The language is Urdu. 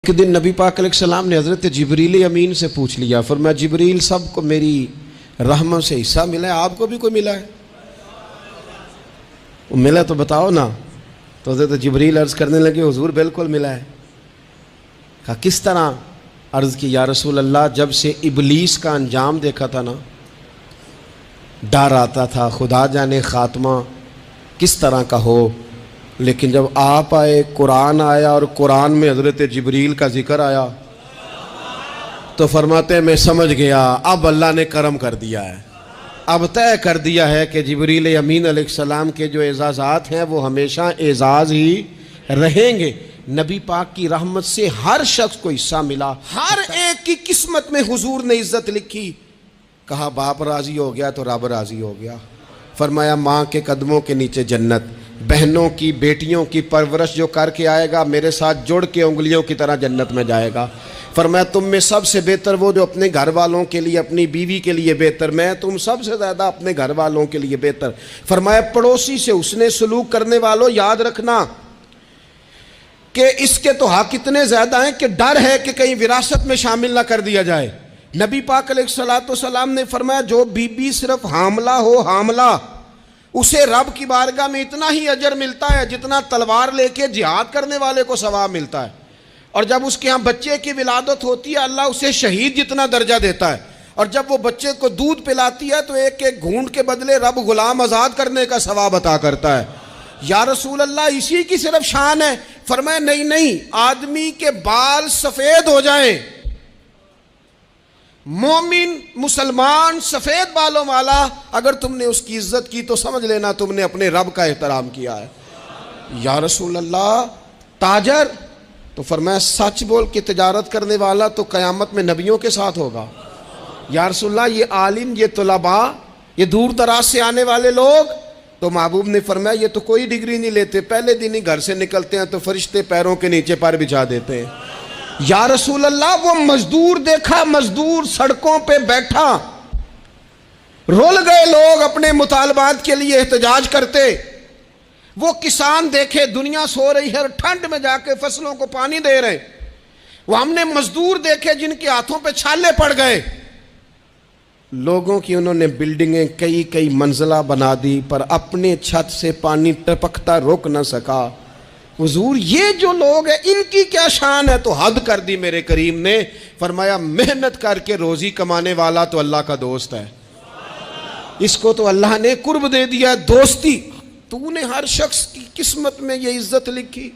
ایک دن نبی پاک علیہ السلام نے حضرت جبریل امین سے پوچھ لیا، فرمایا جبریل سب کو میری رحمت سے حصہ ملا ہے، آپ کو بھی کوئی ملا ہے؟ ملا تو بتاؤ نا۔ تو حضرت جبریل عرض کرنے لگے حضور بالکل ملا ہے۔ کہا کس طرح؟ عرض کی یا رسول اللہ جب سے ابلیس کا انجام دیکھا تھا نا، ڈر آتا تھا خدا جانے خاتمہ کس طرح کا ہو، لیکن جب آپ آئے، قرآن آیا اور قرآن میں حضرت جبریل کا ذکر آیا تو فرماتے ہیں میں سمجھ گیا اب اللہ نے کرم کر دیا ہے، اب طے کر دیا ہے کہ جبریل امین علیہ السلام کے جو اعزازات ہیں وہ ہمیشہ اعزاز ہی رہیں گے۔ نبی پاک کی رحمت سے ہر شخص کو حصہ ملا، ہر ایک کی قسمت میں حضور نے عزت لکھی۔ کہا باپ راضی ہو گیا تو رب راضی ہو گیا۔ فرمایا ماں کے قدموں کے نیچے جنت، بہنوں کی بیٹیوں کی پرورش جو کر کے آئے گا میرے ساتھ جڑ کے انگلیوں کی طرح جنت میں جائے گا۔ فرمایا تم میں سب سے بہتر وہ جو اپنے گھر والوں کے لیے، اپنی بیوی کے لیے بہتر، میں تم سب سے زیادہ اپنے گھر والوں کے لیے بہتر۔ فرمایا پڑوسی سے حسن سلوک کرنے والوں یاد رکھنا کہ اس کے تو حق اتنے زیادہ ہیں کہ ڈر ہے کہ کہیں وراثت میں شامل نہ کر دیا جائے۔ نبی پاک علیہ السلام نے فرمایا جو بی بی صرف حاملہ ہو، حاملہ، اسے رب کی بارگاہ میں اتنا ہی اجر ملتا ہے جتنا تلوار لے کے جہاد کرنے والے کو ثواب ملتا ہے، اور جب اس کے ہاں بچے کی ولادت ہوتی ہے اللہ اسے شہید جتنا درجہ دیتا ہے، اور جب وہ بچے کو دودھ پلاتی ہے تو ایک ایک گھونٹ کے بدلے رب غلام آزاد کرنے کا ثواب عطا کرتا ہے۔ یا رسول اللہ اسی کی صرف شان ہے؟ فرمایا نہیں، آدمی کے بال سفید ہو جائیں، مومن مسلمان سفید بالوں والا، اگر تم نے اس کی عزت کی تو سمجھ لینا تم نے اپنے رب کا احترام کیا ہے۔ یا رسول اللہ تاجر؟ تو فرمایا سچ بول کے تجارت کرنے والا تو قیامت میں نبیوں کے ساتھ ہوگا۔ یا رسول اللہ یہ عالم، یہ طلباء، یہ دور دراز سے آنے والے لوگ؟ تو محبوب نے فرمایا یہ تو کوئی ڈگری نہیں لیتے، پہلے دن ہی گھر سے نکلتے ہیں تو فرشتے پیروں کے نیچے پر بچھا دیتے ہیں۔ یا رسول اللہ وہ مزدور دیکھا، مزدور سڑکوں پہ بیٹھا، رول گئے لوگ اپنے مطالبات کے لیے احتجاج کرتے، وہ کسان دیکھے دنیا سو رہی ہے اور ٹھنڈ میں جا کے فصلوں کو پانی دے رہے، وہ ہم نے مزدور دیکھے جن کے ہاتھوں پہ چھالے پڑ گئے، لوگوں کی انہوں نے بلڈنگیں کئی منزلہ بنا دی پر اپنے چھت سے پانی ٹپکتا روک نہ سکا۔ حضور یہ جو لوگ ہیں ان کی کیا شان ہے؟ تو حد کر دی میرے کریم نے، فرمایا محنت کر کے روزی کمانے والا تو اللہ کا دوست ہے، اس کو تو اللہ نے قرب دے دیا دوستی۔ تو نے ہر شخص کی قسمت میں یہ عزت لکھی۔